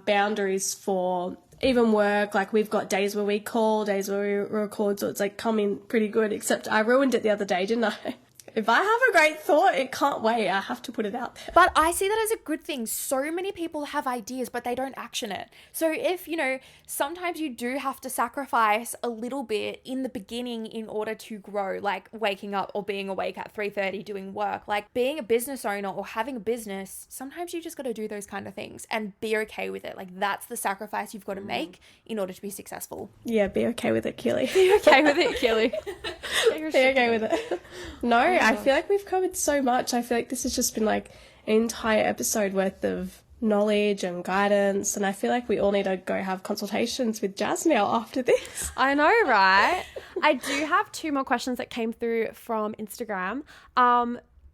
boundaries for even work. Like, we've got days where we call, days where we record, so it's like coming pretty good, except I ruined it the other day, didn't I? If I have a great thought, it can't wait. I have to put it out there. But I see that as a good thing. So many people have ideas, but they don't action it. So if, sometimes you do have to sacrifice a little bit in the beginning in order to grow, like waking up or being awake at 3:30 doing work. Like, being a business owner or having a business, sometimes you just got to do those kind of things and be okay with it. Like, that's the sacrifice you've got to make in order to be successful. Yeah, be okay with it, Keely. Be okay with it, Keely. Be okay with it. No, I feel like we've covered so much. I feel like this has just been like an entire episode worth of knowledge and guidance, and I feel like we all need to go have consultations with Jazz now after this. I know, right? I do have 2 more questions that came through from Instagram.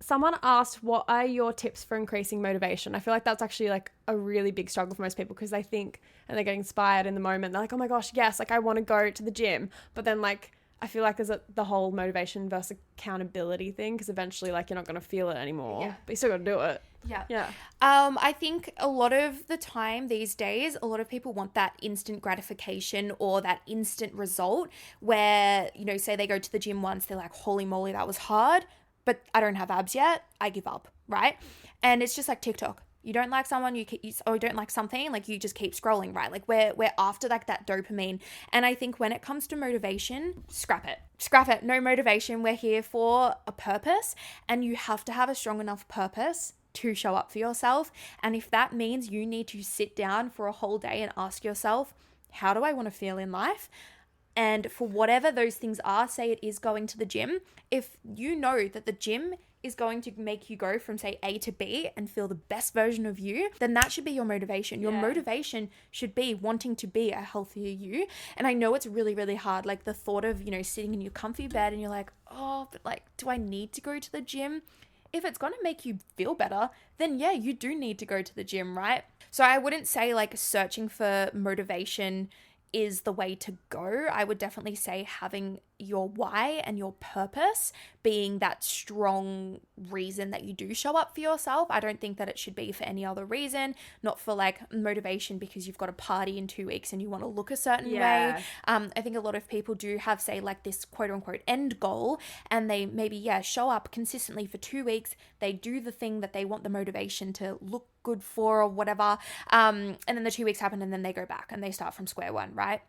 Someone asked, what are your tips for increasing motivation? I feel like that's actually like a really big struggle for most people, because they think, and they get inspired in the moment. They're like, oh my gosh, yes, like I want to go to the gym. But then like, I feel like there's the whole motivation versus accountability thing, because eventually like you're not going to feel it anymore, but you still got to do it. Yeah. I think a lot of the time these days, a lot of people want that instant gratification or that instant result where, you know, say they go to the gym once, they're like, holy moly, that was hard, but I don't have abs yet. I give up, right? And it's just like TikTok. You don't like someone, you don't like something, like you just keep scrolling, right? Like we're after like that dopamine. And I think when it comes to motivation, scrap it. No motivation. We're here for a purpose, and you have to have a strong enough purpose to show up for yourself. And if that means you need to sit down for a whole day and ask yourself, how do I want to feel in life? And for whatever those things are, say it is going to the gym, if you know that the gym is going to make you go from say A to B and feel the best version of you, then that should be your motivation. Your motivation should be wanting to be a healthier you. And I know it's really, really hard. Like the thought of, you know, sitting in your comfy bed and you're like, oh, but like, do I need to go to the gym? If it's going to make you feel better, then yeah, you do need to go to the gym, right? So I wouldn't say like searching for motivation is the way to go. I would definitely say having your why and your purpose being that strong reason that you do show up for yourself. I don't think that it should be for any other reason, not for like motivation because you've got a party in 2 weeks and you want to look a certain way. I think a lot of people do have, say, like this quote unquote end goal, and they maybe, show up consistently for 2 weeks. They do the thing that they want the motivation to look good for or whatever. And then the 2 weeks happen and then they go back and they start from square one, right?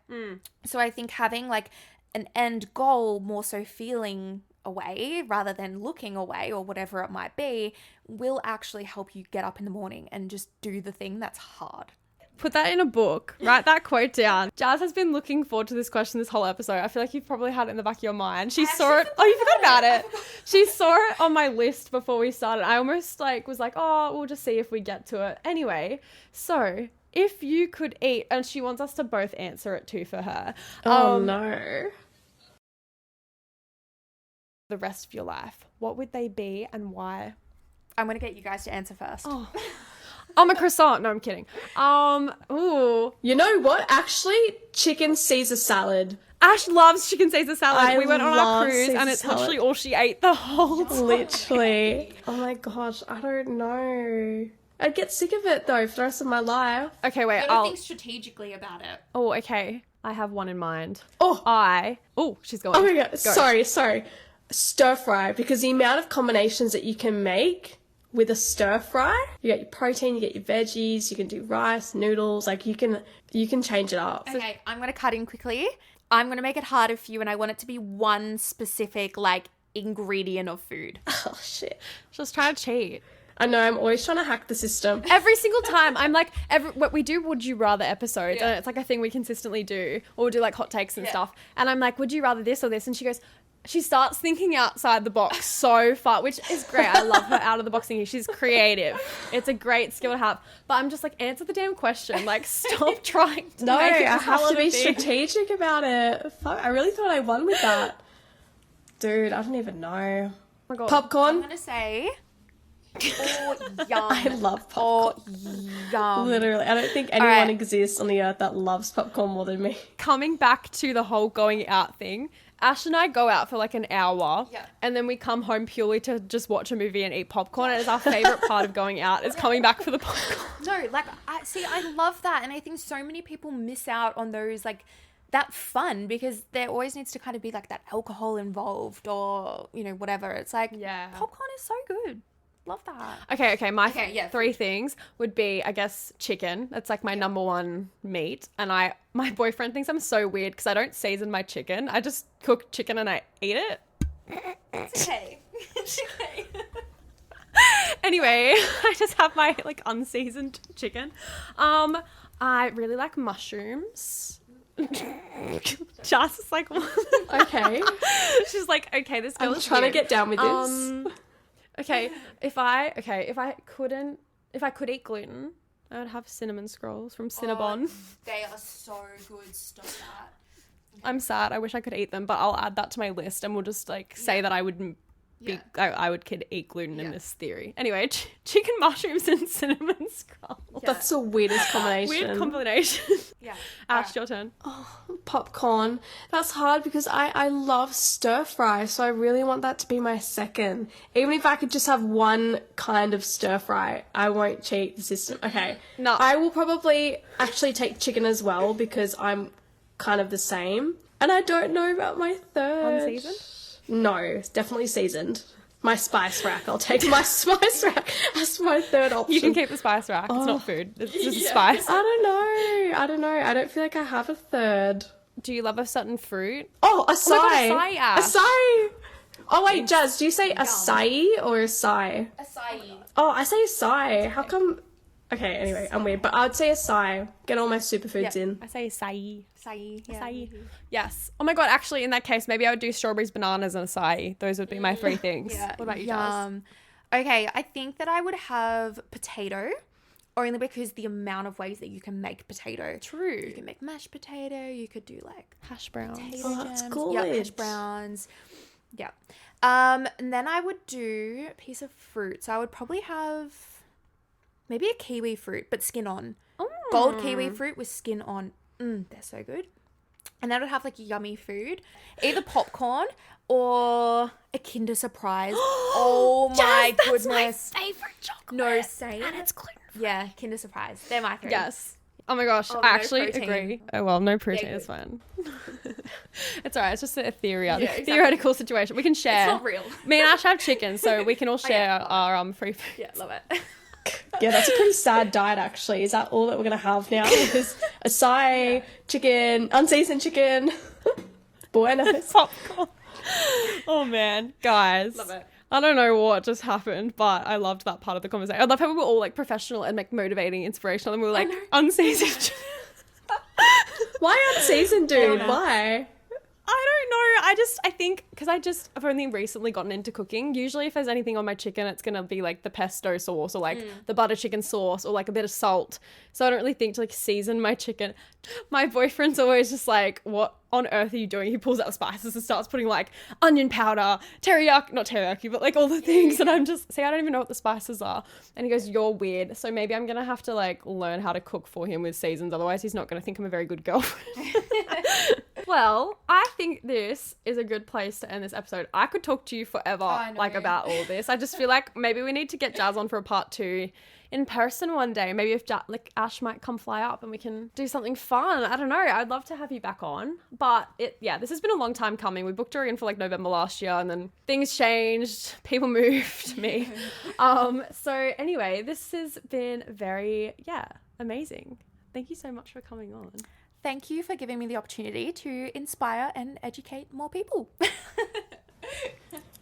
So I think having like an end goal, more so feeling away rather than looking away or whatever it might be, will actually help you get up in the morning and just do the thing that's hard. Put that in a book. Write that quote down. Jazz has been looking forward to this question this whole episode. I feel like you've probably had it in the back of your mind. She saw it. Oh, you forgot about it. She saw it on my list before we started. I almost was like, oh, we'll just see if we get to it. Anyway, so if you could eat, and she wants us to both answer it too for her. Oh, no. The rest of your life, what would they be and why? I'm going to get you guys to answer first. Oh. I'm a croissant. No, I'm kidding. Ooh. You know what? Actually, chicken Caesar salad. Ash loves chicken Caesar salad. We went on our cruise Caesar and it's salad. literally all she ate the whole time. Literally. Oh my gosh, I don't know. I'd get sick of it though for the rest of my life. Okay, wait. You gotta think strategically about it. Oh, okay. I have one in mind. Oh. She's going. Oh my god. Sorry. Stir fry, because the amount of combinations that you can make with a stir fry, you get your protein, you get your veggies, you can do rice, noodles, like you can change it up. Okay, I'm going to cut in quickly. I'm going to make it harder for you, and I want it to be one specific like ingredient of food. Oh shit. Just trying to cheat. I know, I'm always trying to hack the system. Every single time, I'm like, what we do Would You Rather episodes, and it's like a thing we consistently do, or we'll do like hot takes and stuff, and I'm like, would you rather this or this? And she starts thinking outside the box so far, which is great. I love her out of the box thinking. She's creative. It's a great skill to have. But I'm just like, answer the damn question. Like, stop trying to make it I have to be thing. strategic about it. Fuck, I really thought I won with that. Dude, I don't even know. Oh my God. Popcorn? I'm going to say... Oh, yum. I love popcorn. Oh, yum. Literally, I don't think anyone right. exists on the earth that loves popcorn more than me. Coming back to the whole going out thing, Ash and I go out for like an hour, and then we come home purely to just watch a movie and eat popcorn. And it's our favorite part of going out is coming back for the popcorn. No, like, I love that. And I think so many people miss out on those, like, that fun, because there always needs to kind of be like that alcohol involved or, you know, whatever. It's like, popcorn is so good. Love that. Okay. My 3 things would be, I guess, chicken. That's like my number one meat. And my boyfriend thinks I'm so weird because I don't season my chicken. I just cook chicken and I eat it. It's okay. It's okay. Anyway, I just have my like unseasoned chicken. I really like mushrooms. Jazz is like, Okay. she's like, okay, this girl I'm is trying to weird. get down with this. Okay, if I could eat gluten, I would have cinnamon scrolls from Cinnabon. They are so good. Stop that. I'm sad. I wish I could eat them, but I'll add that to my list, and we'll just like say that I would could eat gluten in this theory. Anyway, chicken mushrooms and cinnamon scrolls. That's the weirdest combination. Weird combination. Yeah. Ash, your turn. Popcorn. That's hard because I love stir fry, so I really want that to be my second. Even if I could just have one kind of stir fry, I won't cheat the system. Okay. No. I will probably actually take chicken as well because I'm kind of the same. And I don't know about my third. Unseasoned? No, it's definitely seasoned. My spice rack. I'll take my spice rack as my third option. You can keep the spice rack. It's not food. It's just a spice. I don't know. I don't feel like I have a third. Do you love a certain fruit? Oh, acai. my God, acai, Ash. Acai. Oh, wait, Jazz, do you say acai or acai? Acai. Oh, I say acai. How come? Okay, anyway, I'm weird, but I'd say acai. Get all my superfoods in. I say acai. Acai. Yeah. Acai. Yes. Oh my god, actually, in that case, maybe I would do strawberries, bananas, and acai. Those would be my three things. Yeah. What about you, Jazz? Okay, I think that I would have potato, only because the amount of ways that you can make potato. You True. can make mashed potato. You could do like Hash browns. potato Oh, that's gems. good. Yeah, hash browns. Yeah. And then I would do a piece of fruit. So I would probably have maybe a kiwi fruit, but skin on. Gold kiwi fruit with skin on. They're so good. And then I'd have like yummy food, either popcorn or a Kinder Surprise. Oh my goodness! Favorite chocolate. No, same. And it's gluten. Yeah, Kinder Surprise. They're my three. Yes. Oh my gosh, Oh, I no actually protein. agree. Oh well, no protein good. is fine. It's alright. It's just a exactly. theoretical situation. We can share. It's not real. Me and Ash have chicken, so we can all share yeah. our free food. Yeah, love it. Yeah, that's a pretty sad diet, actually. Is that all that we're going to have now? Is acai, chicken, unseasoned chicken, buenos. Popcorn. Oh man, guys. Love it. I don't know what just happened, but I loved that part of the conversation. I love how we were all like professional and like motivating, inspirational, and we were like unseasoned. Why unseasoned, dude? Why? I don't know. I think because I've only recently gotten into cooking. Usually if there's anything on my chicken, it's going to be like the pesto sauce or like the butter chicken sauce or like a bit of salt. So I don't really think to like season my chicken. My boyfriend's always just like, what on earth are you doing? He pulls out spices and starts putting like onion powder, not teriyaki, but like all the things. And I'm just, see, I don't even know what the spices are. And he goes, you're weird. So maybe I'm going to have to like learn how to cook for him with seasons. Otherwise he's not going to think I'm a very good girlfriend. Well, I think this is a good place to end this episode. I could talk to you forever, like about all this. I just feel like maybe we need to get Jazz on for a part 2 in person one day. Maybe if Ash might come fly up and we can do something fun. I don't know. I'd love to have you back on. But this has been a long time coming. We booked her in for like November last year and then things changed. People moved. Me. So anyway, this has been very, amazing. Thank you so much for coming on. Thank you for giving me the opportunity to inspire and educate more people.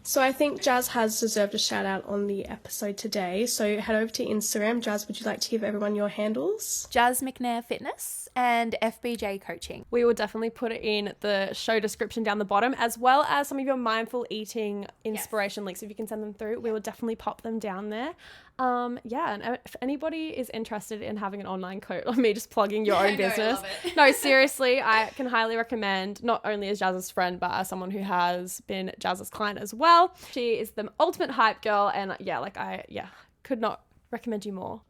So I think Jazz has deserved a shout out on the episode today. So head over to Instagram. Jazz, would you like to give everyone your handles? Jazz McNair Fitness and FBJ Coaching. We will definitely put it in the show description down the bottom, as well as some of your mindful eating inspiration links. If you can send them through, we will definitely pop them down there. And if anybody is interested in having an online coach, or me just plugging your own business, no, seriously, I can highly recommend, not only as Jazz's friend, but as someone who has been Jazz's client as well. She is the ultimate hype girl, and could not recommend you more.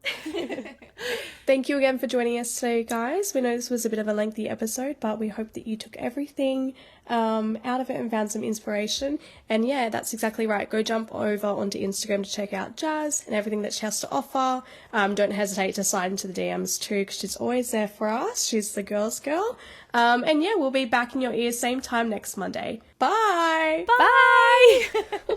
Thank you again for joining us today, guys. We know this was a bit of a lengthy episode, but we hope that you took everything out of it and found some inspiration. And yeah, that's exactly right. Go jump over onto Instagram to check out Jazz and everything that she has to offer. Don't hesitate to slide into the DMs too, because she's always there for us. She's the girl's girl. And yeah, we'll be back in your ears same time next Monday. Bye! Bye!